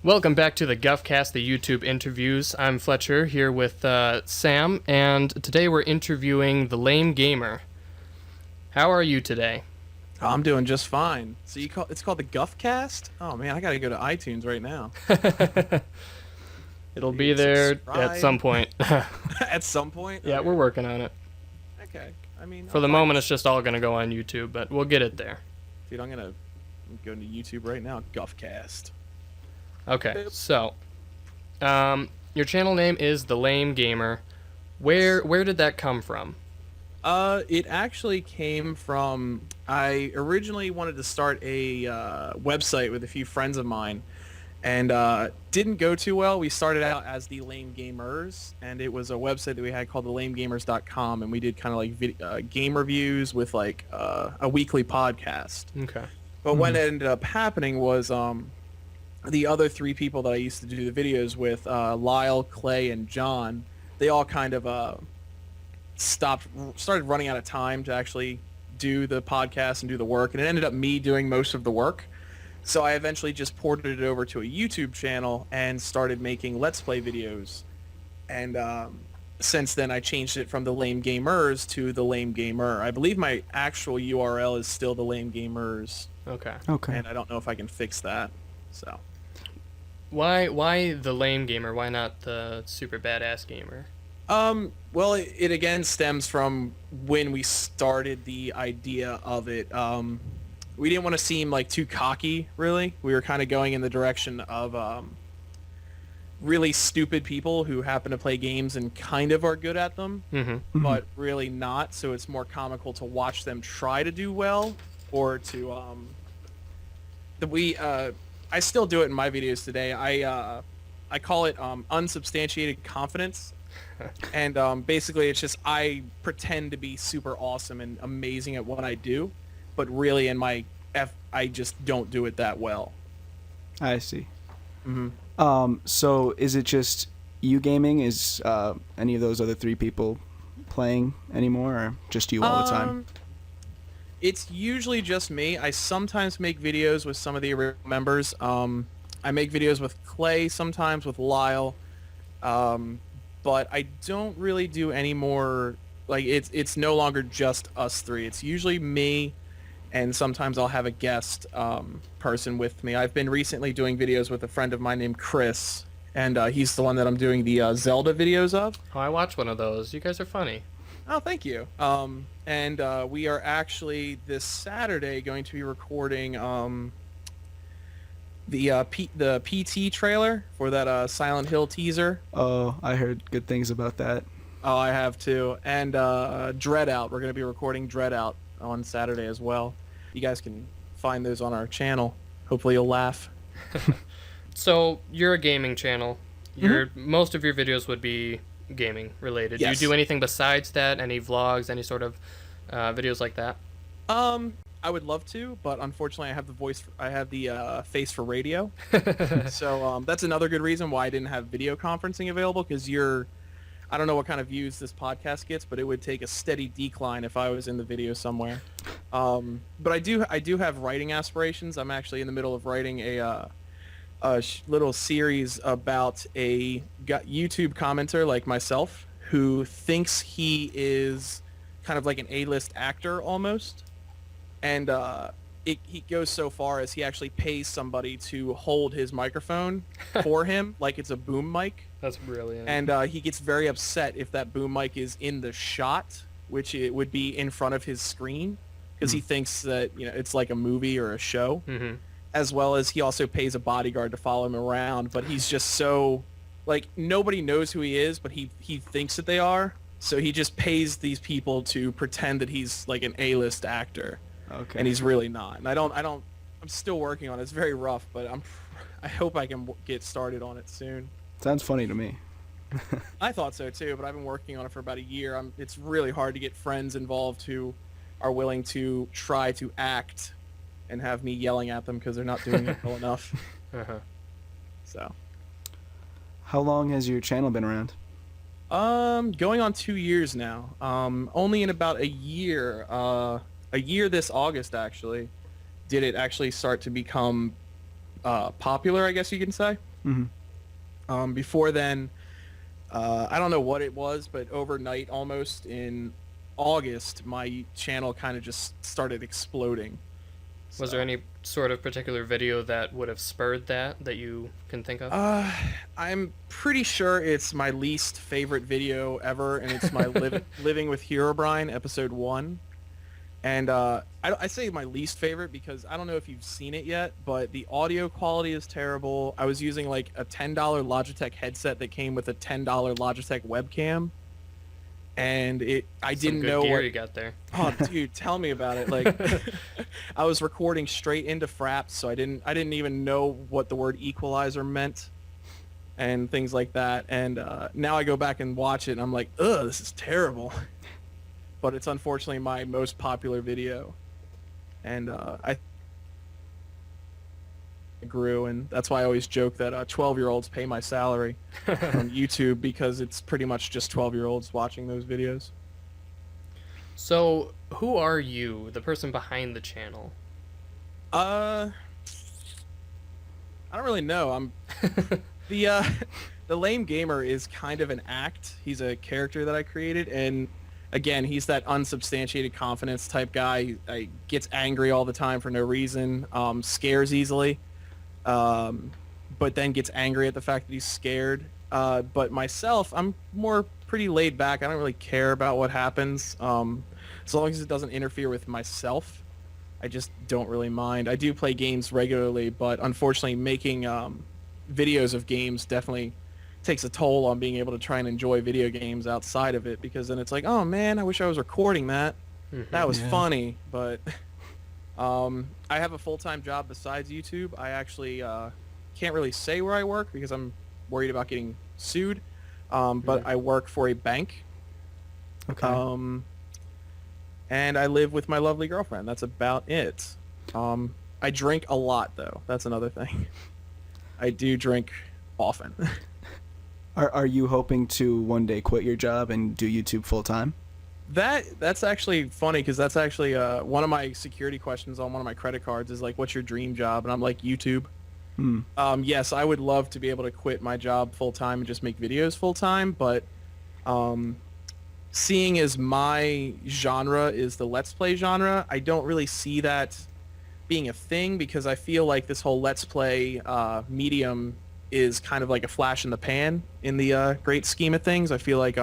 Welcome back to the Guffcast, the YouTube interviews. I'm Fletcher here with Sam, and today we're interviewing the Lame Gamer. How are you today? I'm doing just fine. So it's called the Guffcast? Oh man, I gotta go to iTunes right now. It'll be Dude, there at some subscribe point. at some point. Yeah, we're Okay. working on it. Okay. I mean, For I'm the fine. moment, it's just all going to go on YouTube, but we'll get it there. Dude, I'm going to YouTube right now. Guffcast. Okay, Boop. so your channel name is The Lame Gamer. Where did that come from? It actually came from I originally wanted to start a website with a few friends of mine, and didn't go too well. We started out as the Lame Gamers, and it was a website that we had called thelamegamers.com, and we did kind of like game reviews with like a weekly podcast. Okay. But what ended up happening was the other three people that I used to do the videos with, Lyle, Clay, and John, they all kind of started running out of time to actually do the podcast and do the work, and it ended up me doing most of the work. So I eventually just ported it over to a YouTube channel and started making Let's Play videos. And since then, I changed it from the Lame Gamers to the Lame Gamer. I believe my actual URL is still the Lame Gamers, Okay. Okay. and I don't know if I can fix that. So. Why the Lame Gamer? Why not the Super Badass Gamer? Well, it again stems from when we started the idea of it. We didn't want to seem like too cocky, really. We were kind of going in the direction of really stupid people who happen to play games and kind of are good at them, Mm-hmm. but really not. So it's more comical to watch them try to do well, or to I still do it in my videos today. I call it unsubstantiated confidence. And basically it's just I pretend to be super awesome and amazing at what I do, but really in my I just don't do it that well. I see. Mm-hmm. So is it just you gaming? Is any of those other three people playing anymore, or just you all the time? It's usually just me. I sometimes make videos with some of the original members. I make videos with Clay, sometimes with Lyle. But I don't really do any more, like it's no longer just us three. It's usually me, and sometimes I'll have a guest person with me. I've been recently doing videos with a friend of mine named Chris, and he's the one that I'm doing the Zelda videos of. Oh, I watched one of those. You guys are funny. Oh, thank you. And we are actually this Saturday going to be recording the PT trailer for that Silent Hill teaser. Oh, I heard good things about that. Oh, I have too. And Dread Out. We're going to be recording Dread Out on Saturday as well. You guys can find those on our channel. Hopefully you'll laugh. So you're a gaming channel. Most of your videos would be gaming related. Yes. Do you do anything besides that? Any vlogs? Any sort of videos like that? I would love to, but unfortunately I have the face for radio. So that's another good reason why I didn't have video conferencing available, because I don't know what kind of views this podcast gets, but it would take a steady decline if I was in the video somewhere. But I do have writing aspirations. I'm actually in the middle of writing a little series about a YouTube commenter like myself who thinks he is kind of like an A-list actor almost. And he goes so far as he actually pays somebody to hold his microphone for him like it's a boom mic. That's brilliant. And he gets very upset if that boom mic is in the shot, which it would be in front of his screen, because he thinks that it's like a movie or a show. Mm-hmm. As well as he also pays a bodyguard to follow him around, but he's just so like nobody knows who he is, but he thinks that they are. So he just pays these people to pretend that he's like an A-list actor. Okay. And he's really not. And I'm still working on it. It's very rough, but I hope I can get started on it soon. Sounds funny to me. I thought so too, but I've been working on it for about a year. It's really hard to get friends involved who are willing to try to act and have me yelling at them because they're not doing it well enough. Uh-huh. So, How long has your channel been around? going on 2 years now. Only in about a year this August actually, did it actually start to become popular, I guess you can say. Before then, I don't know what it was, but overnight, almost in August, my channel kind of just started exploding. Was there any sort of particular video that would have spurred that you can think of? I'm pretty sure it's my least favorite video ever, and it's my Living with Herobrine episode 1. And I say my least favorite because I don't know if you've seen it yet, but the audio quality is terrible. I was using like a $10 Logitech headset that came with a $10 Logitech webcam, and I didn't know gear what you got there. Oh, dude, tell me about it. Like, I was recording straight into Fraps, so I didn't even know what the word equalizer meant, and things like that. And now I go back and watch it, and I'm like, ugh, this is terrible. But it's unfortunately my most popular video, and I grew, and that's why I always joke that 12-year-olds pay my salary on YouTube, because it's pretty much just 12-year-olds watching those videos. So, who are you, the person behind the channel? I don't really know. I'm the Lame Gamer is kind of an act. He's a character that I created, and again, he's that unsubstantiated confidence type guy. He gets angry all the time for no reason, scares easily, but then gets angry at the fact that he's scared. But myself, I'm more pretty laid back. I don't really care about what happens, as long as it doesn't interfere with myself. I just don't really mind. I do play games regularly, but unfortunately making videos of games definitely takes a toll on being able to try and enjoy video games outside of it, because then it's like, oh man, I wish I was recording that. That was funny. But I have a full-time job besides YouTube. I actually can't really say where I work because I'm worried about getting sued, but I work for a bank. Okay. And I live with my lovely girlfriend. That's about it. I drink a lot, though. That's another thing. I do drink often. Are you hoping to one day quit your job and do YouTube full time? That's actually funny, because that's actually one of my security questions on one of my credit cards is like, what's your dream job? And I'm like, YouTube. Yes, I would love to be able to quit my job full time and just make videos full time, but seeing as my genre is the Let's Play genre, I don't really see that being a thing, because I feel like this whole Let's Play medium is kind of like a flash in the pan in the great scheme of things. I feel like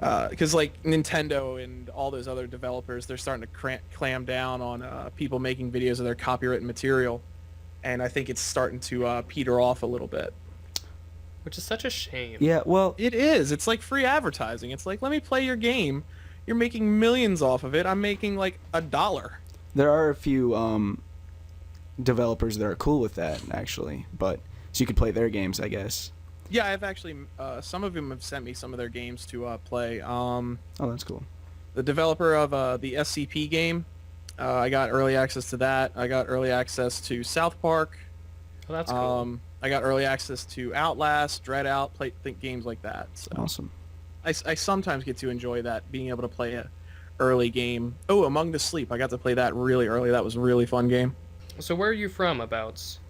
because like Nintendo and all those other developers, they're starting to clam down on people making videos of their copyrighted material, and I think it's starting to peter off a little bit. Which is such a shame. Yeah, well, It is. It's like free advertising. It's like, let me play your game. You're making millions off of it. I'm making like $1. there are a few developers that are cool with that, actually, but so you could play their games, I guess. Yeah, I've actually some of them have sent me some of their games to play. Oh, that's cool. The developer of the SCP game, I got early access to that. I got early access to South Park. Oh, that's cool. I got early access to Outlast, Dreadout, think games like that. So Awesome. I sometimes get to enjoy that, being able to play a early game. Oh, Among the Sleep. I got to play that really early. That was a really fun game. So where are you from, abouts?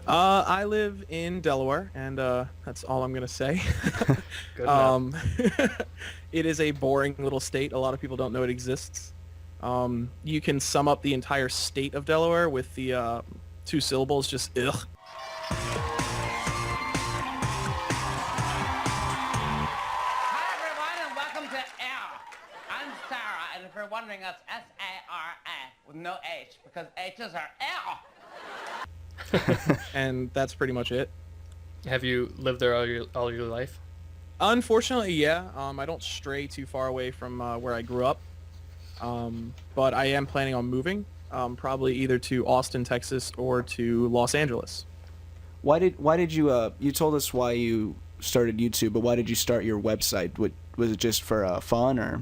I live in Delaware, and that's all I'm gonna say. Good enough. It is a boring little state. A lot of people don't know it exists. You can sum up the entire state of Delaware with the 2 syllables, just ugh. Hi everyone and welcome to Air. I'm Sarah, and if you're wondering, that's S-A-R-A with no H, because H's are Air. And that's pretty much it. Have you lived there all your life? Unfortunately, yeah. I don't stray too far away from where I grew up, but I am planning on moving, probably either to Austin, Texas, or to Los Angeles. Why did you you told us why you started YouTube, but why did you start your website? Was it just for fun, or?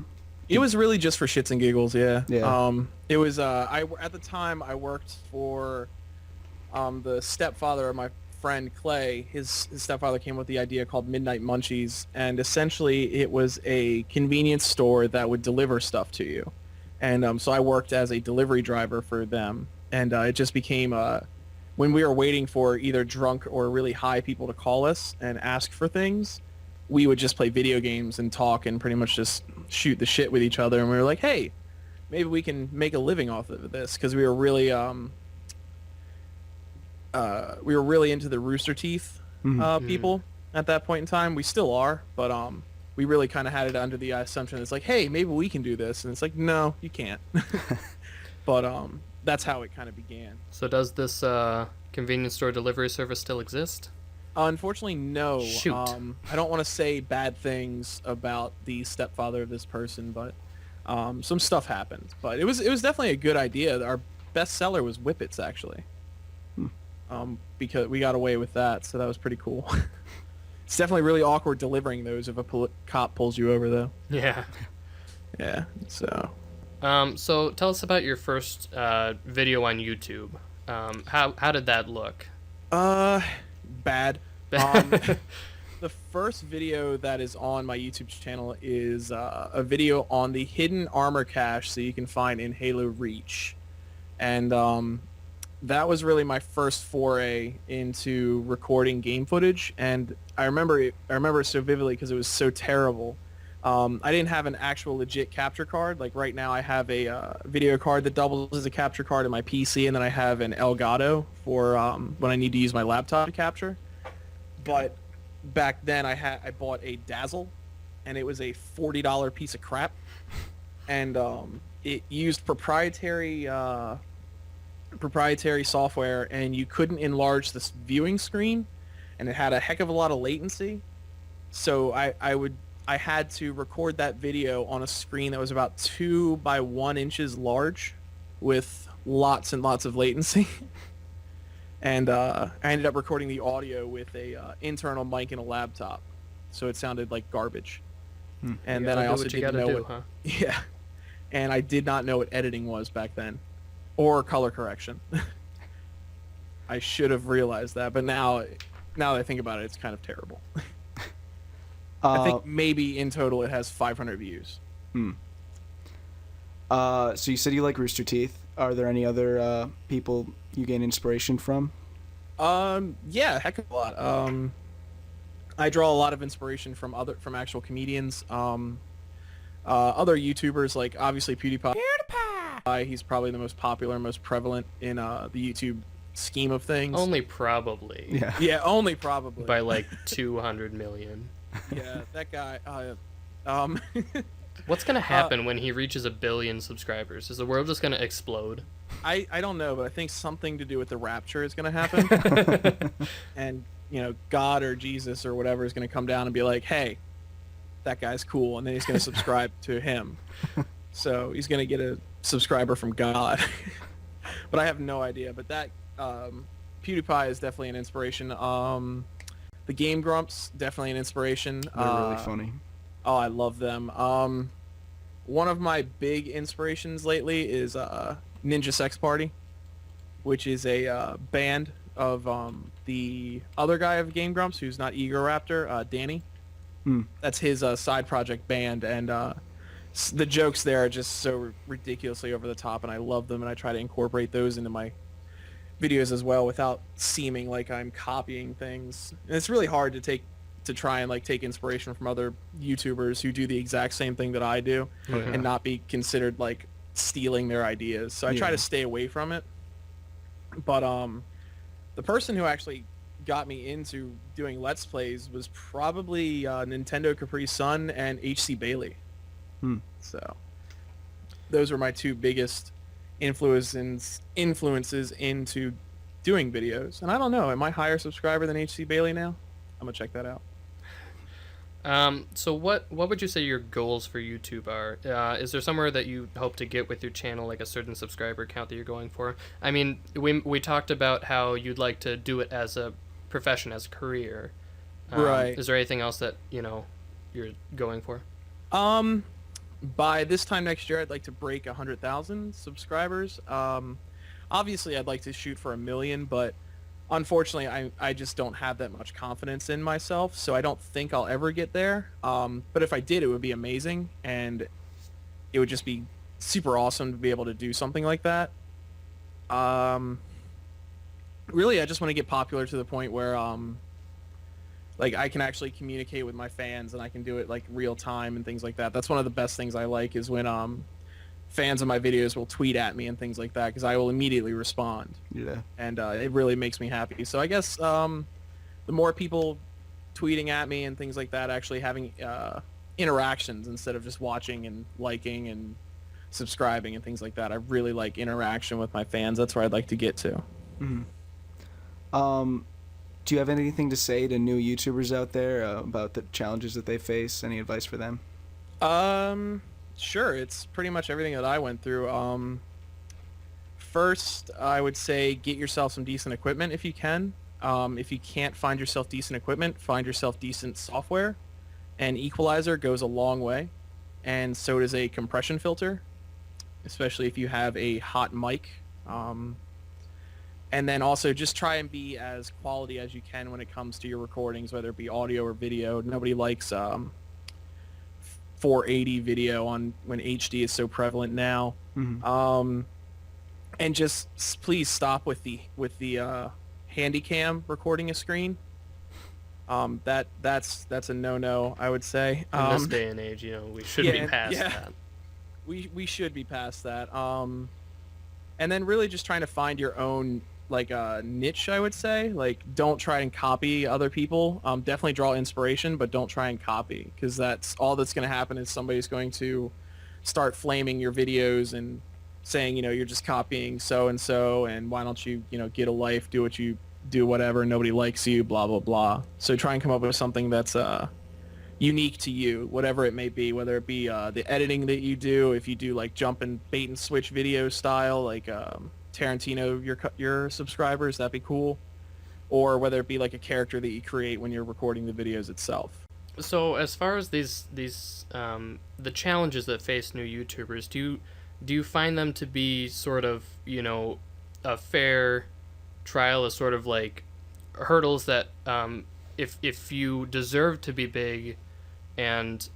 It was really just for shits and giggles, yeah. Yeah. It was at the time I worked for the stepfather of my friend Clay. His stepfather came with the idea called Midnight Munchies, and essentially it was a convenience store that would deliver stuff to you. And so I worked as a delivery driver for them, and it just became when we were waiting for either drunk or really high people to call us and ask for things, we would just play video games and talk and pretty much just shoot the shit with each other. And we were like, hey, maybe we can make a living off of this, because we were really into the Rooster Teeth people at that point in time. We still are, but we really kind of had it under the assumption it's like, hey, maybe we can do this, and it's like, no, you can't. But that's how it kind of began. So does this convenience store delivery service still exist? Unfortunately, no. Shoot. I don't want to say bad things about the stepfather of this person, but some stuff happened. But it was definitely a good idea. Our best seller was Whippets, actually. Because we got away with that, so that was pretty cool. It's definitely really awkward delivering those if a cop pulls you over, though. Yeah. Yeah, so... So tell us about your first video on YouTube. How did that look? Bad. The first video that is on my YouTube channel is a video on the hidden armor cache that you can find in Halo Reach. And that was really my first foray into recording game footage, and I remember it so vividly because it was so terrible. I didn't have an actual legit capture card. Like right now I have a video card that doubles as a capture card in my PC, and then I have an Elgato for when I need to use my laptop to capture. But back then I bought a Dazzle, and it was a $40 piece of crap, and it used proprietary software, and you couldn't enlarge this viewing screen, and it had a heck of a lot of latency. So I had to record that video on a screen that was about 2 by 1 inches large with lots and lots of latency. And I ended up recording the audio with a internal mic in a laptop, so it sounded like garbage. And then I also didn't know what, yeah, and I did not know what editing was back then, or color correction. I should have realized that, but now that I think about it, it's kind of terrible. I think maybe in total it has 500 views. So you said you like Rooster Teeth. Are there any other people you gain inspiration from? Yeah, heck of a lot. I draw a lot of inspiration from actual comedians. Other YouTubers, like obviously PewDiePie. He's probably the most popular, most prevalent in the YouTube scheme of things. Only probably. Yeah, only probably. By like 200 million. Yeah, that guy. What's gonna happen when he reaches 1 billion subscribers? Is the world just gonna explode? I don't know, but I think something to do with the rapture is gonna happen. And God or Jesus or whatever is gonna come down and be like, hey, that guy's cool, and then he's gonna subscribe to him. So he's gonna get a subscriber from God. But I have no idea. But that PewDiePie is definitely an inspiration. The Game Grumps, definitely an inspiration. They're really funny. Oh, I love them. One of my big inspirations lately is Ninja Sex Party, which is a band of the other guy of Game Grumps, who's not Ego Raptor, Danny. That's his side project band, and the jokes there are just so ridiculously over the top, and I love them, and I try to incorporate those into my videos as well without seeming like I'm copying things. And it's really hard to try and take inspiration from other YouTubers who do the exact same thing that I do and not be considered like stealing their ideas. So I try to stay away from it. But the person who actually got me into doing Let's Plays was probably Nintendo Capri Sun and HC Bailey. So those were my two biggest influences into doing videos. And I don't know, am I higher subscriber than HC Bailey now? I'm gonna check that out. So what would you say your goals for YouTube are? Is there somewhere that you hope to get with your channel, like a certain subscriber count that you're going for? I mean, we talked about how you'd like to do it as a profession, as a career. Right. Is there anything else that you're going for? By this time next year, I'd like to break 100,000 subscribers. Obviously, I'd like to shoot for 1 million, but unfortunately, I just don't have that much confidence in myself, so I don't think I'll ever get there. But if I did, it would be amazing, and it would just be super awesome to be able to do something like that. really, I just want to get popular to the point where like I can actually communicate with my fans, and I can do it like real time and things like that. That's one of the best things I like, is when fans of my videos will tweet at me and things like that, because I will immediately respond. Yeah. And it really makes me happy. So I guess the more people tweeting at me and things like that, actually having interactions instead of just watching and liking and subscribing and things like that. I really like interaction with my fans. That's where I'd like to get to. Do you have anything to say to new YouTubers out there about the challenges that they face? Any advice for them? Sure. It's pretty much everything that I went through. First, I would say get yourself some decent equipment if you can. If you can't find yourself decent equipment, find yourself decent software. An equalizer goes a long way, and so does a compression filter, especially if you have a hot mic. And then also just try and be as quality as you can when it comes to your recordings, whether it be audio or video. Nobody likes 480 video when HD is so prevalent now. And just please stop with the Handycam recording a screen. That's a no-no, I would say. In this day and age, we should be past that. We should be past that. And then really just trying to find your own niche, I would say. Like, don't try and copy other people. Definitely draw inspiration, but don't try and copy, because that's all that's going to happen is somebody's going to start flaming your videos and saying, you're just copying so-and-so, and why don't you, get a life, do what you do, whatever, nobody likes you, blah, blah, blah. So try and come up with something that's unique to you, whatever it may be, whether it be the editing that you do, if you do like jump and bait and switch video style, like Tarantino, your subscribers, that'd be cool. Or whether it be like a character that you create when you're recording the videos itself. So as far as these the challenges that face new YouTubers, do you find them to be sort of, a fair trial, as sort of like hurdles that if you deserve to be big and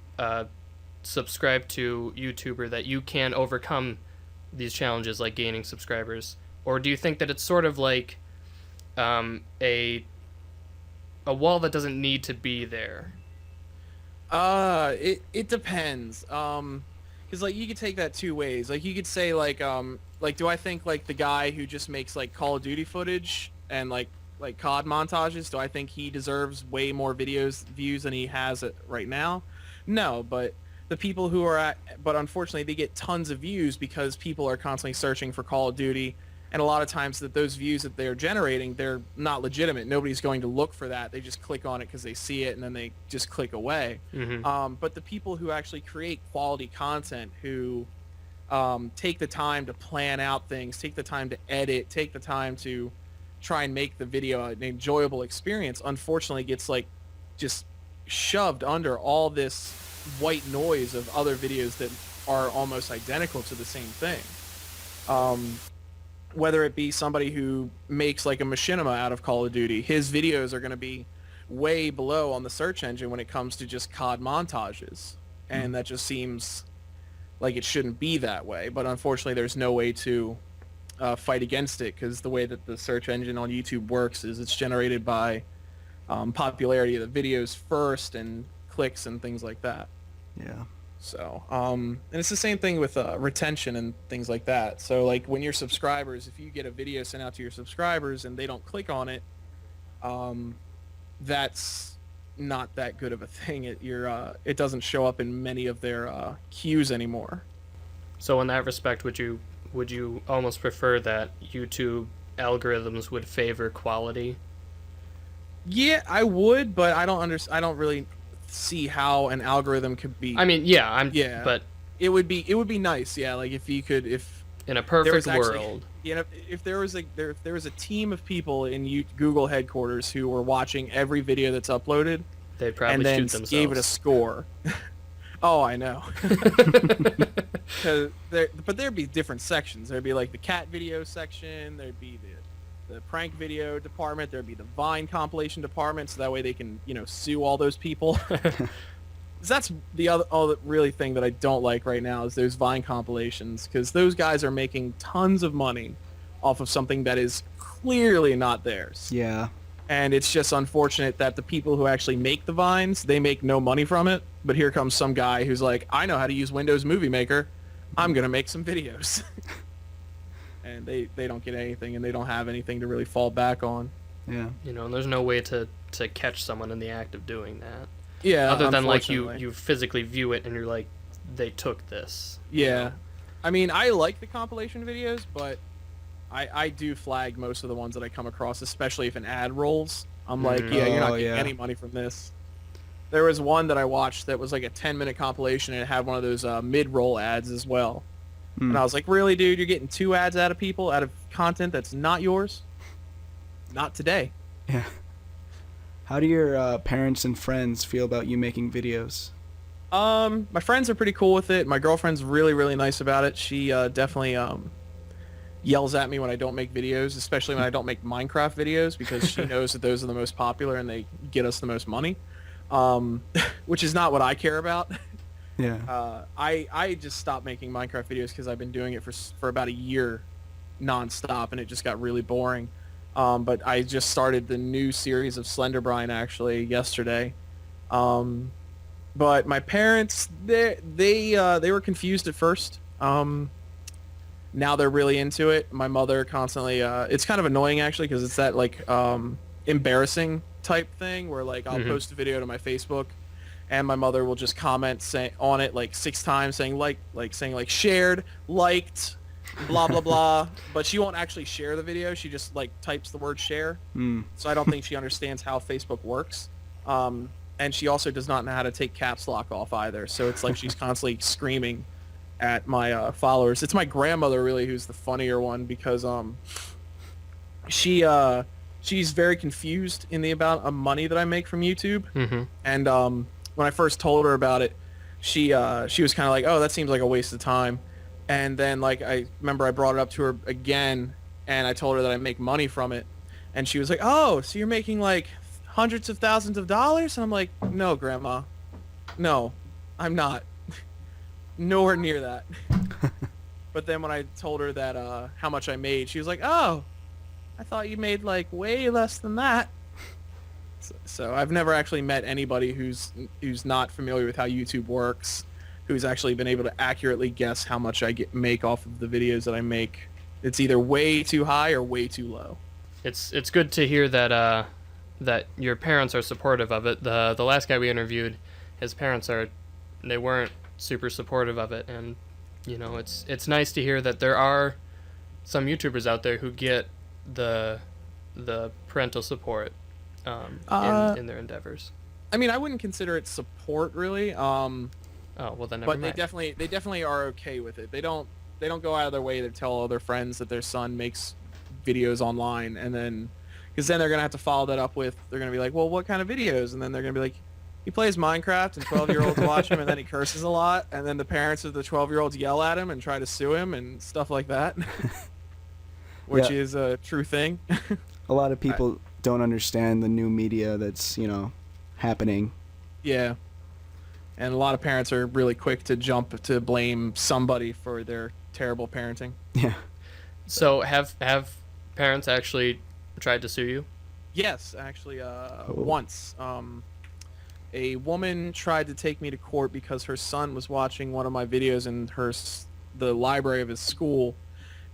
subscribe to YouTuber, that you can overcome these challenges, like gaining subscribers? Or do you think that it's sort of like a wall that doesn't need to be there? It depends. Because like you could take that two ways. Like you could say like do I think like the guy who just makes like Call of Duty footage and like COD montages, do I think he deserves way more views than he has it right now? No, but the people who are but unfortunately they get tons of views because people are constantly searching for Call of Duty, and a lot of times that those views that they're generating, they're not legitimate. Nobody's going to look for that. They just click on it because they see it, and then they just click away. But the people who actually create quality content, who take the time to plan out things, take the time to edit, take the time to try and make the video an enjoyable experience, unfortunately gets like just shoved under all this white noise of other videos that are almost identical to the same thing. Whether it be somebody who makes like a machinima out of Call of Duty, his videos are going to be way below on the search engine when it comes to just COD montages. And that just seems like it shouldn't be that way. But unfortunately, there's no way to fight against it, because the way that the search engine on YouTube works is it's generated by popularity of the videos first and clicks and things like that. Yeah. So, and it's the same thing with retention and things like that. So, like, when your subscribers, if you get a video sent out to your subscribers and they don't click on it, that's not that good of a thing. It doesn't show up in many of their queues anymore. So, in that respect, would you almost prefer that YouTube algorithms would favor quality? Yeah, I would, but I don't really see how an algorithm could be. I mean, but it would be nice, yeah. Like if in a perfect world, actually, if there was a team of people in Google headquarters who were watching every video that's uploaded, they'd probably and then shoot themselves. Gave it a score. Oh, I know. But there'd be different sections. There'd be like the cat video section. There'd be the prank video department. There'd be the Vine compilation department, so that way they can, sue all those people. That's the other really thing that I don't like right now is those Vine compilations, because those guys are making tons of money off of something that is clearly not theirs. Yeah. And it's just unfortunate that the people who actually make the Vines, they make no money from it. But here comes some guy who's like, I know how to use Windows Movie Maker. I'm going to make some videos. And they don't get anything, and they don't have anything to really fall back on. Yeah. You know, and there's no way to catch someone in the act of doing that. Yeah, Other than, like, unfortunately. you physically view it and you're like, they took this. Yeah. I mean, I like the compilation videos, but I do flag most of the ones that I come across, especially if an ad rolls. I'm like, yeah, you're not getting any money from this. There was one that I watched that was like a 10-minute compilation, and it had one of those mid-roll ads as well. And I was like, really, dude? You're getting 2 ads out of people, out of content that's not yours? Not today. Yeah. How do your parents and friends feel about you making videos? My friends are pretty cool with it. My girlfriend's really, really nice about it. She definitely yells at me when I don't make videos, especially when I don't make Minecraft videos, because she knows that those are the most popular and they get us the most money, which is not what I care about. Yeah. I just stopped making Minecraft videos because I've been doing it for about a year nonstop, and it just got really boring. But I just started the new series of Slender Brine actually yesterday. But my parents, they were confused at first. Now they're really into it. My mother constantly, it's kind of annoying actually, because it's that like embarrassing type thing where like I'll post a video to my Facebook, and my mother will just comment on it like 6 times saying like shared, liked, blah blah blah, but she won't actually share the video. She just like types the word share. So I don't think she understands how Facebook works. And she also does not know how to take caps lock off either. So it's like she's constantly screaming at my followers. It's my grandmother really who's the funnier one, because she's very confused in the amount of money that I make from YouTube. And when I first told her about it, she was kind of like, oh, that seems like a waste of time. And then like I remember I brought it up to her again, and I told her that I make money from it, and she was like, oh, so you're making like hundreds of thousands of dollars? And I'm like, no, Grandma, no, I'm not. Nowhere near that. But then when I told her that how much I made, she was like, oh, I thought you made like way less than that. So I've never actually met anybody who's not familiar with how YouTube works, who's actually been able to accurately guess how much I make off of the videos that I make. It's either way too high or way too low. It's good to hear that that your parents are supportive of it. The last guy we interviewed, his parents they weren't super supportive of it, and you know, it's nice to hear that there are some YouTubers out there who get the parental support in their endeavors. I mean, I wouldn't consider it support really. Oh, well then never but mind. they definitely are okay with it. They don't go out of their way to tell all their friends that their son makes videos online, and then because then they're gonna have to follow that up with, they're gonna be like, well, what kind of videos? And then they're gonna be like, he plays Minecraft and 12-year-olds watch him, and then he curses a lot, and then the parents of the 12-year-olds yell at him and try to sue him and stuff like that, which is a true thing. A lot of people don't understand the new media that's, happening. Yeah. And a lot of parents are really quick to jump to blame somebody for their terrible parenting. Yeah. So have parents actually tried to sue you? Yes, actually, once. A woman tried to take me to court because her son was watching one of my videos in the library of his school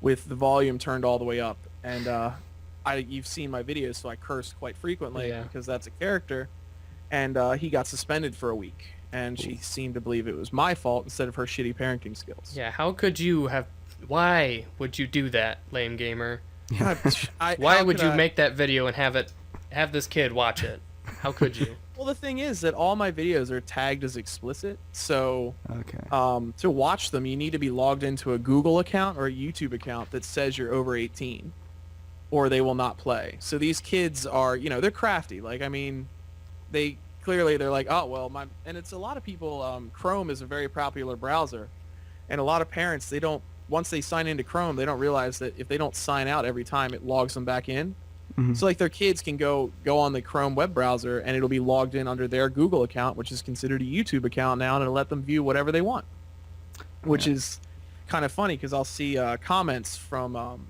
with the volume turned all the way up. And you've seen my videos, so I cursed quite frequently because that's a character. And he got suspended for a week. And she seemed to believe it was my fault instead of her shitty parenting skills. Yeah, how could you have... Why would you do that, lame gamer? Why would you make that video and have this kid watch it? How could you? Well, the thing is that all my videos are tagged as explicit, so okay. To watch them, you need to be logged into a Google account or a YouTube account that says you're over 18, or they will not play. So these kids are, they're crafty. Like, I mean, they're like, oh, well, and it's a lot of people, Chrome is a very popular browser, and a lot of parents, once they sign into Chrome, they don't realize that if they don't sign out every time, it logs them back in. So like their kids can go on the Chrome web browser, and it'll be logged in under their Google account, which is considered a YouTube account now, and it'll let them view whatever they want, which is kind of funny because I'll see comments from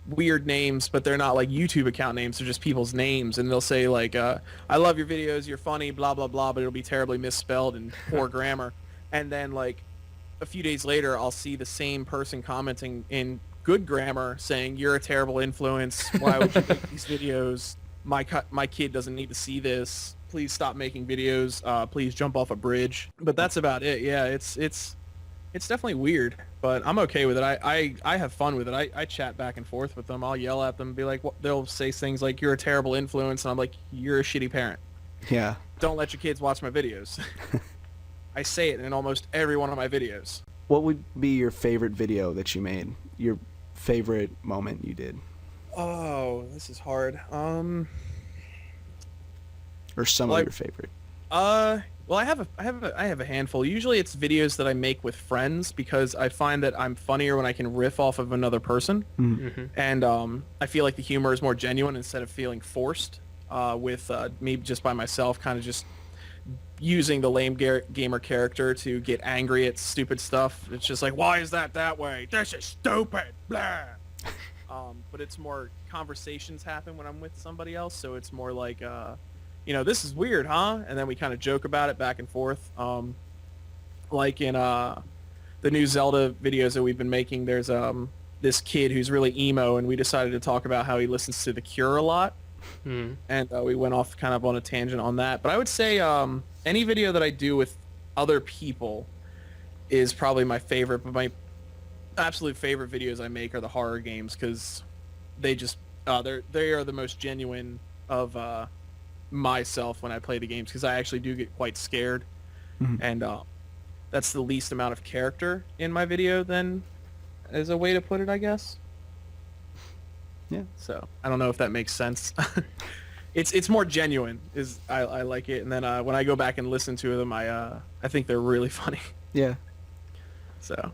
weird names, but they're not like YouTube account names. They're just people's names, and they'll say like, "I love your videos. You're funny." Blah blah blah, but it'll be terribly misspelled and poor grammar. And then like a few days later, I'll see the same person commenting in good grammar saying, "You're a terrible influence. Why would you make these videos? My kid doesn't need to see this. Please stop making videos. Please jump off a bridge." But that's about it. Yeah, it's definitely weird, but I'm okay with it. I have fun with it. I chat back and forth with them. I'll yell at them, be like, they'll say things like, "You're a terrible influence," and I'm like, "You're a shitty parent. Yeah. Don't let your kids watch my videos." I say it in almost every one of my videos. What would be your favorite video that you made? Your favorite moment you did? Oh, this is hard. Or some Well, of your favorite? Well, I have a handful. Usually it's videos that I make with friends because I find that I'm funnier when I can riff off of another person. Mm-hmm. And I feel like the humor is more genuine instead of feeling forced with me just by myself, kind of just using the lame gamer character to get angry at stupid stuff. It's just like, "Why is that way? This is stupid." Blah. But it's more conversations happen when I'm with somebody else, so it's more like, "This is weird, huh?" And then we kind of joke about it back and forth. Like in the new Zelda videos that we've been making, there's this kid who's really emo, and we decided to talk about how he listens to The Cure a lot. And we went off kind of on a tangent on that. But I would say any video that I do with other people is probably my favorite. But my absolute favorite videos I make are the horror games because they just they are the most genuine of myself when I play the games because I actually do get quite scared. And that's the least amount of character in my video then is a way to put it, I guess. Yeah. So I don't know if that makes sense. It's more genuine. I like it, and then when I go back and listen to them, I think they're really funny. Yeah. So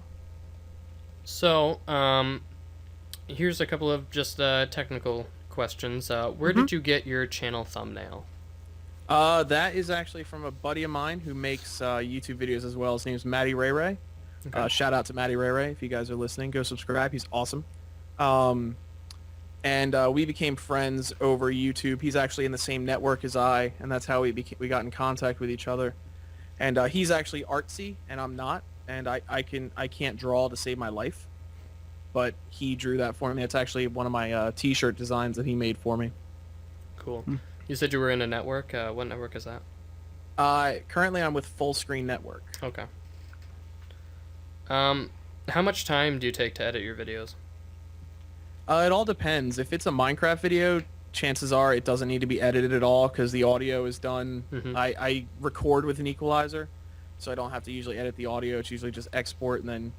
here's a couple of just technical questions. Where did you get your channel thumbnail? that is actually from a buddy of mine who makes YouTube videos as well. His name's Matty Ray Ray. Okay. Shout out to Matty Ray Ray. If you guys are listening, go subscribe. He's awesome. And we became friends over YouTube. He's actually in the same network as I, and that's how we got in contact with each other. And he's actually artsy, and I'm not. And I can't draw to save my life, but he drew that for me. It's actually one of my T-shirt designs that he made for me. Cool. You said you were in a network. What network is that? Currently, I'm with Full Screen Network. Okay. How much time do you take to edit your videos? It all depends. If it's a Minecraft video, chances are it doesn't need to be edited at all because the audio is done. I record with an equalizer, so I don't have to usually edit the audio. It's usually just export and then,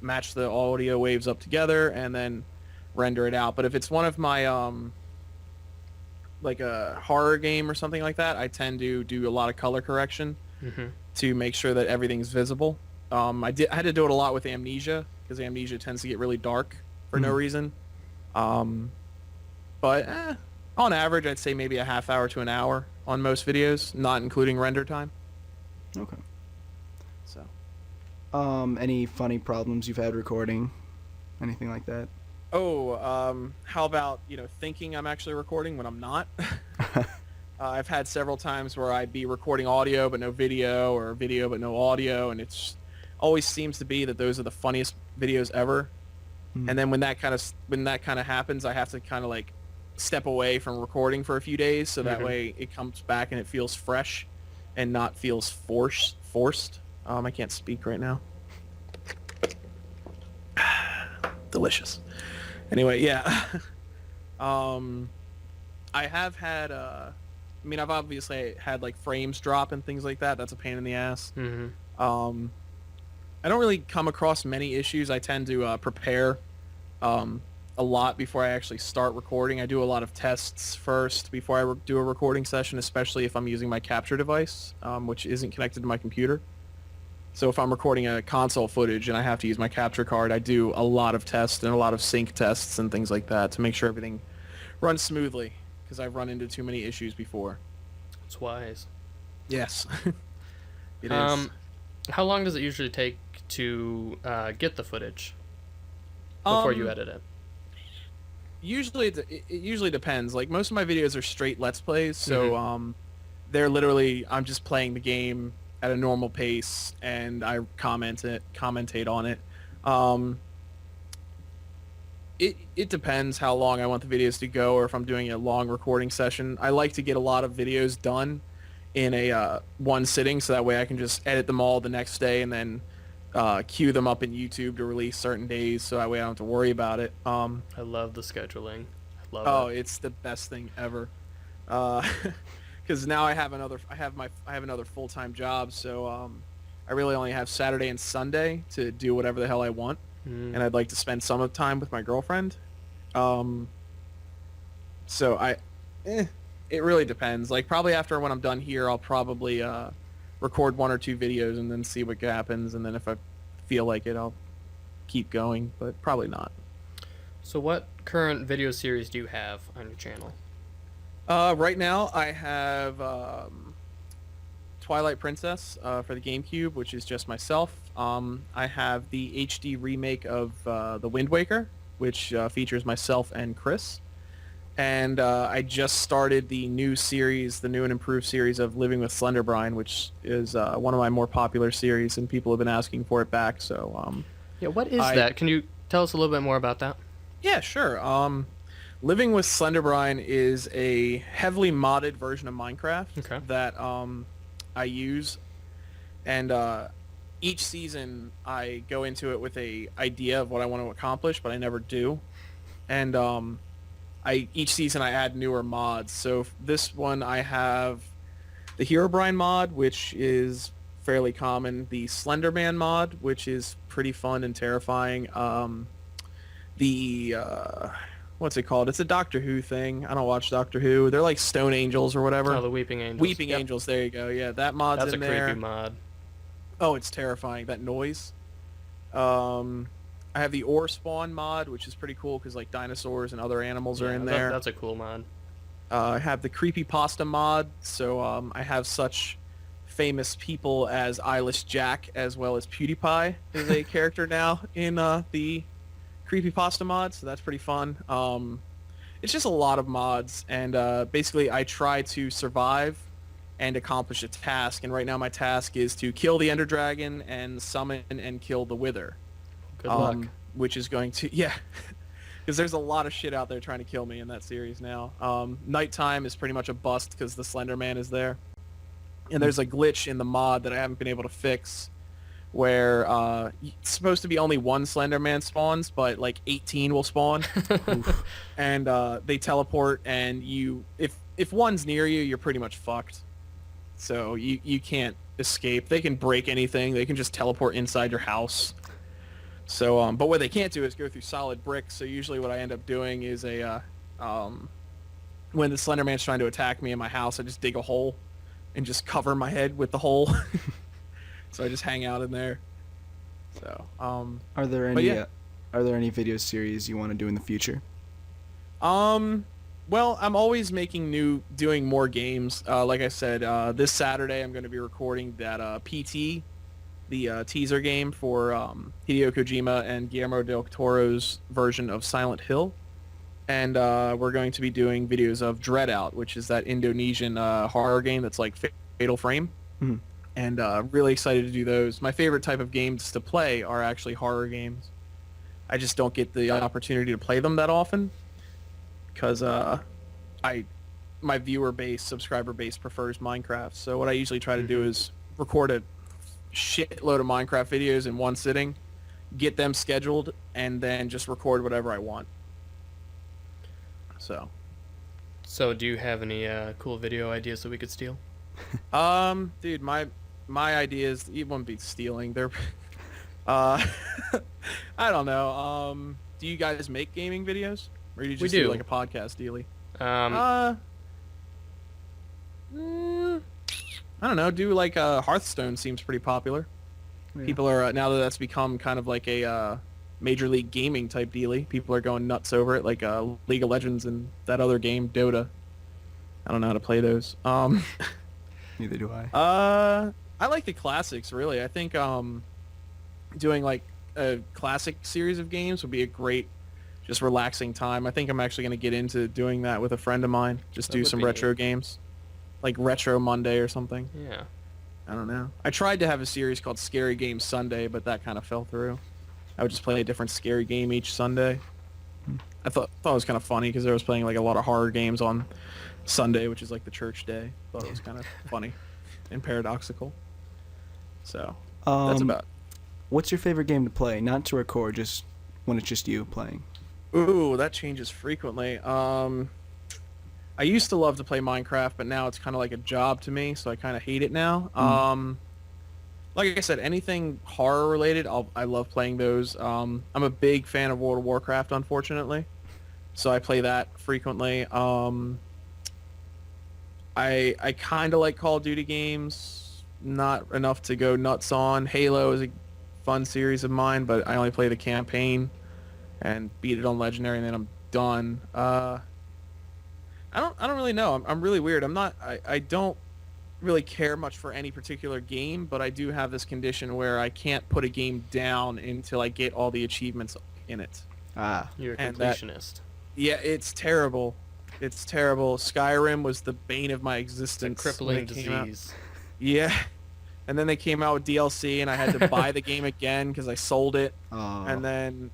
match the audio waves up together and then render it out. But if it's one of my like a horror game or something like that, I tend to do a lot of color correction to make sure that everything's visible. I had to do it a lot with Amnesia because Amnesia tends to get really dark for no reason. But on average, I'd say maybe a half hour to an hour on most videos, not including render time. Okay. So. Any funny problems you've had recording? Anything like that? Oh, how about, thinking I'm actually recording when I'm not? I've had several times where I'd be recording audio but no video, or video but no audio, and it's always seems to be that those are the funniest videos ever. And then when that kind of happens, I have to kind of like step away from recording for a few days, so that way it comes back and it feels fresh, and not feels forced. I can't speak right now. Delicious. Anyway, yeah. I have had. I've obviously had like frames drop and things like that. That's a pain in the ass. I don't really come across many issues. I tend to prepare a lot before I actually start recording. I do a lot of tests first before I do a recording session, especially if I'm using my capture device, which isn't connected to my computer. So if I'm recording a console footage and I have to use my capture card, I do a lot of tests and a lot of sync tests and things like that to make sure everything runs smoothly, because I've run into too many issues before. It's wise. Yes. It is. How long does it usually take to get the footage before you edit it? Usually it usually depends. Like most of my videos are straight Let's Plays, so they're literally I'm just playing the game at a normal pace and I commentate on it. It depends how long I want the videos to go, or if I'm doing a long recording session. I like to get a lot of videos done in a one sitting, so that way I can just edit them all the next day and then queue them up in YouTube to release certain days, so that way I don't have to worry about it. I love the scheduling. I love Oh, it. it's the best thing ever. Because now I have another full-time job, so I really only have Saturday and Sunday to do whatever the hell I want, and I'd like to spend some of the time with my girlfriend. So it really depends. Like probably after when I'm done here, I'll probably record 1 or 2 videos and then see what happens, and then if I feel like it, I'll keep going, but probably not. So what current video series do you have on your channel? Right now I have Twilight Princess for the GameCube, which is just myself. I have the HD remake of The Wind Waker, which features myself and Chris. And I just started the new series, the new and improved series of Living with Slenderbrine, which is one of my more popular series, and people have been asking for it back. So Yeah, what is that? Can you tell us a little bit more about that? yeah, sure. Living with Slenderbrine is a heavily modded version of Minecraft that I use, and each season I go into it with a idea of what I want to accomplish, but I never do. And each season I add newer mods. So this one I have the Herobrine mod, which is fairly common, the Slenderman mod, which is pretty fun and terrifying, the what's it called? It's a Doctor Who thing. I don't watch Doctor Who. They're like Stone Angels or whatever. Oh, the Weeping Angels. Weeping Angels, there you go. Yeah, that mod's That's in a there. creepy mod. Oh, it's terrifying, that noise. I have the Ore Spawn mod, which is pretty cool because like dinosaurs and other animals are in there. That's a cool mod. I have the Creepypasta mod, so I have such famous people as Eyeless Jack as well as PewDiePie is a character now in the Creepypasta mod, so that's pretty fun. It's just a lot of mods, and basically I try to survive and accomplish a task, and right now my task is to kill the Ender Dragon and summon and kill the Wither. Good luck. Which is going to, yeah, because there's a lot of shit out there trying to kill me in that series now. Nighttime is pretty much a bust because the Slender Man is there. And there's a glitch in the mod that I haven't been able to fix where it's supposed to be only one Slender Man spawns, but like 18 will spawn. And they teleport, and if one's near you, you're pretty much fucked. So you can't escape. They can break anything. They can just teleport inside your house. So, but what they can't do is go through solid bricks. So usually what I end up doing is when the Slender Man's trying to attack me in my house, I just dig a hole and just cover my head with the hole. So I just hang out in there. So, Are there any video series you want to do in the future? Well, I'm always doing more games. Like I said, this Saturday I'm going to be recording that PT, the teaser game for Hideo Kojima and Guillermo del Toro's version of Silent Hill. And we're going to be doing videos of Dread Out, which is that Indonesian horror game that's like Fatal Frame. Mm-hmm. And really excited to do those. My favorite type of games to play are actually horror games. I just don't get the opportunity to play them that often because my viewer base, subscriber base prefers Minecraft. So what I usually try to do is record a shitload of Minecraft videos in one sitting, get them scheduled, and then just record whatever I want. So do you have any cool video ideas that we could steal? Dude, my ideas, it wouldn't be stealing. They're I don't know. Do you guys make gaming videos? Or do you just do like a podcast dealy? I don't know. Do like Hearthstone seems pretty popular. Yeah. People are now that that's become kind of like a Major League Gaming type dealy. People are going nuts over it, like League of Legends and that other game, Dota. I don't know how to play those. Neither do I. I like the classics, really. I think doing like a classic series of games would be a great just relaxing time. I think I'm actually going to get into doing that with a friend of mine. Just That do would some be retro neat. games, like Retro Monday or something. Yeah. I don't know. I tried to have a series called Scary Game Sunday, but that kind of fell through. I would just play a different scary game each Sunday. I thought it was kind of funny because I was playing like a lot of horror games on Sunday, which is like the church day. Thought it was kind of funny and paradoxical. So that's about. What's your favorite game to play? Not to record, just when it's just you playing. Ooh, that changes frequently. I used to love to play Minecraft, but now it's kind of like a job to me, so I kind of hate it now. Like I said, anything horror related, I love playing those. I'm a big fan of World of Warcraft, unfortunately, so I play that frequently. I kind of like Call of Duty games, not enough to go nuts on. Halo is a fun series of mine, but I only play the campaign and beat it on Legendary, and then I'm done. I don't really know. I'm really weird. I don't really care much for any particular game, but I do have this condition where I can't put a game down until I get all the achievements in it. You're a And completionist. Yeah, it's terrible. It's terrible. Skyrim was the bane of my existence. It's a crippling when it came out. disease. Yeah. And then they came out with DLC, and I had to buy the game again because I sold it. And then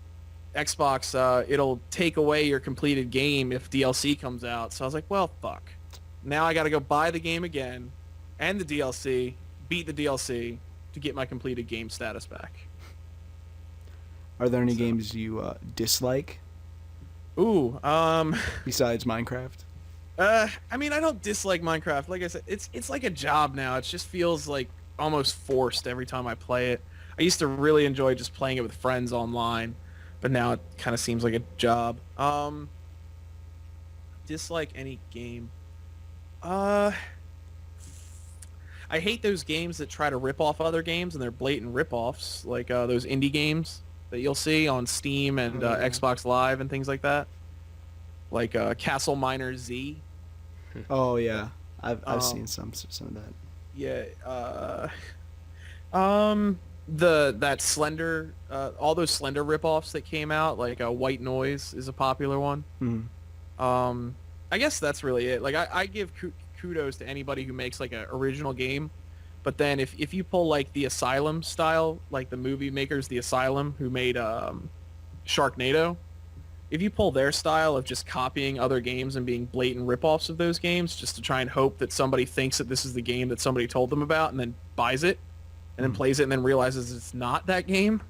Xbox, it'll take away your completed game if DLC comes out. So I was like, well, fuck. Now I got to go buy the game again and the DLC, beat the DLC to get my completed game status back. Are there any games you dislike Ooh, besides Minecraft? I mean, I don't dislike Minecraft. Like I said, it's like a job now. It just feels like almost forced every time I play it. I used to really enjoy just playing it with friends online, but now it kind of seems like a job. Dislike any game. I hate those games that try to rip off other games and they're blatant rip-offs, like those indie games that you'll see on Steam and Xbox Live and things like that. Like Castle Miner Z. Oh yeah, I've seen some of that. Yeah. That Slender, all those Slender rip-offs that came out, like White Noise is a popular one. I guess that's really it. Like I give kudos to anybody who makes like an original game, but then if you pull like the Asylum style, like the movie makers, the Asylum, who made Sharknado, if you pull their style of just copying other games and being blatant rip-offs of those games just to try and hope that somebody thinks that this is the game that somebody told them about and then buys it and then plays it and then realizes it's not that game,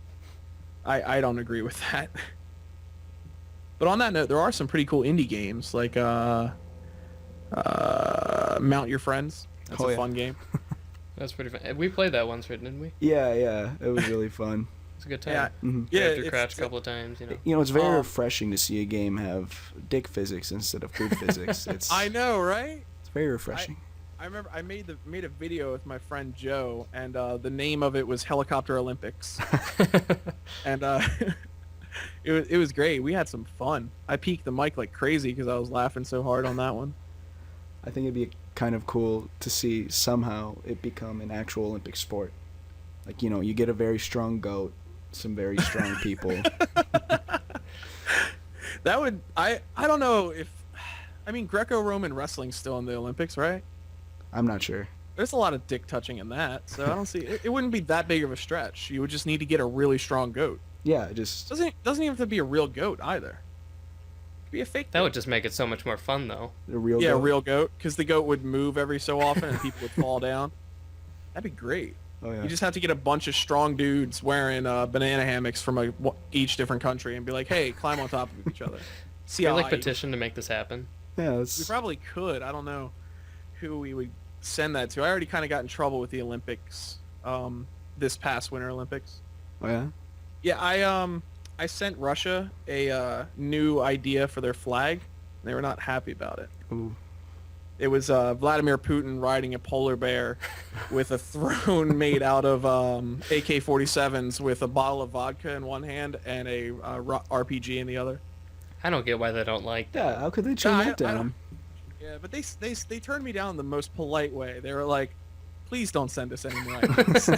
I don't agree with that. But on that note, there are some pretty cool indie games like Mount Your Friends. That's a fun game. That's pretty fun. We played that once, didn't we? Yeah, it was really fun. It's a good time. Yeah, Character it's- crash a couple of times, you know. You know, it's very refreshing to see a game have dick physics instead of poop physics. I know, right? It's very refreshing. I remember I made a video with my friend Joe, and the name of it was Helicopter Olympics, and it was great. We had some fun. I peaked the mic like crazy because I was laughing so hard on that one. I think it'd be kind of cool to see somehow it become an actual Olympic sport. Like, you know, you get a very strong goat, some very strong people. That would I don't know if I mean Greco-Roman wrestling's still in the Olympics, right? I'm not sure. There's a lot of dick touching in that, so I don't see it wouldn't be that big of a stretch. You would just need to get a really strong goat. Yeah, just Doesn't even have to be a real goat either. It could be a fake That goat. would just make it so much more fun, though. a real Yeah, goat. a real goat, because the goat would move every so often and people would fall down. That'd be great. Oh yeah. You just have to get a bunch of strong dudes wearing banana hammocks from each different country and be like, hey, climb on top of each other. See We how like high petition to make this happen. Yeah, We it's probably could. I don't know who we would send that to. I already kind of got in trouble with the Olympics, this past Winter Olympics. oh yeah. Yeah, I sent Russia a new idea for their flag. They were not happy about it. Ooh. It was Vladimir Putin riding a polar bear with a throne made out of AK-47s with a bottle of vodka in one hand and a RPG in the other. I don't get why they don't like that. Yeah, how could they turn I that don't- down? Yeah, but they turned me down in the most polite way. They were like, "Please don't send us any more items."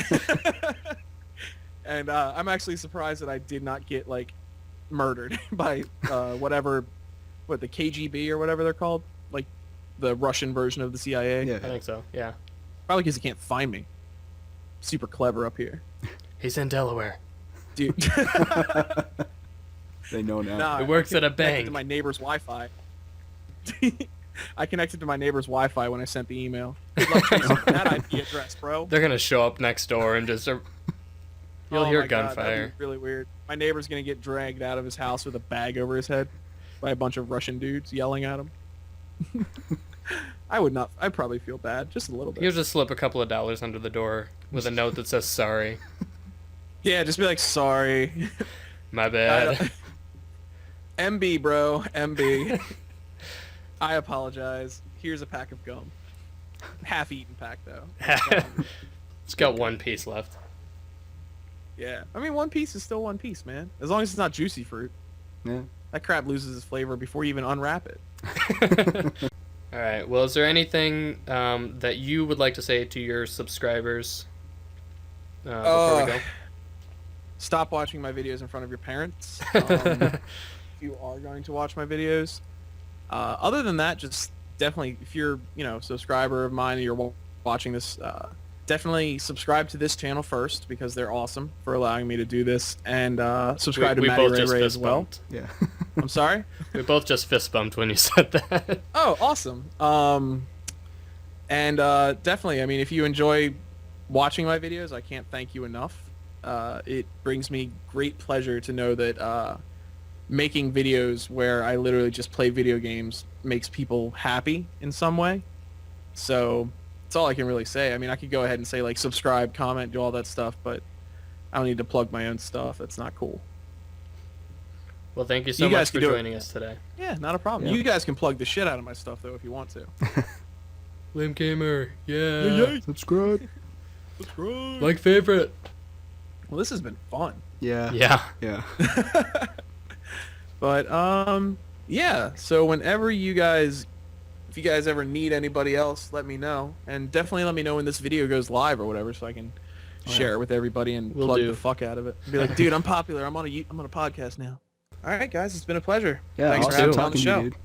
And I'm actually surprised that I did not get like murdered by whatever, the KGB or whatever they're called, like the Russian version of the CIA. Yeah. I think so. Yeah. Probably because he can't find me. Super clever up here, He's in Delaware. dude. They know now. Nah, It works I at a connected bank. to my neighbor's Wi-Fi. I connected to my neighbor's Wi-Fi when I sent the email. Good luck tracing that IP address, bro. They're gonna show up next door and just. You'll Oh hear my God, that'd gunfire. be really weird. My neighbor's gonna get dragged out of his house with a bag over his head by a bunch of Russian dudes yelling at him. I would not. I'd probably feel bad, just a little bit. He'll just slip a couple of dollars under the door with a note that says sorry. Yeah, just be like, sorry. My bad. MB, bro, MB. I apologize. Here's a pack of gum. Half-eaten pack though. It's got one piece left. Yeah, I mean, One Piece is still One Piece, man. As long as it's not juicy fruit. Yeah. That crap loses its flavor before you even unwrap it. All right. Well, is there anything that you would like to say to your subscribers before we go? Stop watching my videos in front of your parents. If you are going to watch my videos. Other than that, just definitely, if you're, a subscriber of mine and you're watching this, definitely subscribe to this channel first because they're awesome for allowing me to do this, and subscribe we to Matty both Ray just Ray fist as well. bumped. Yeah. I'm sorry? We both just fist bumped when you said that. Oh, awesome. And definitely, I mean, if you enjoy watching my videos, I can't thank you enough. It brings me great pleasure to know that making videos where I literally just play video games makes people happy in some way. So that's all I can really say. I mean, I could go ahead and say, like, subscribe, comment, do all that stuff, but I don't need to plug my own stuff. That's not cool. Well, thank you so You guys much for can do it. joining us today. Yeah, not a problem. Yeah. You guys can plug the shit out of my stuff, though, if you want to. Limp Gamer, yeah. Subscribe. Like favorite. Well, this has been fun. Yeah. Yeah. Yeah. But yeah, so whenever if you guys ever need anybody else, let me know, and definitely let me know when this video goes live or whatever, so I can share it with everybody and Will plug do. the fuck out of it. Be like, dude, I'm popular. I'm on a podcast now. All right, guys, it's been a pleasure. Yeah. Thanks for Awesome having me on the talking to show. you, dude.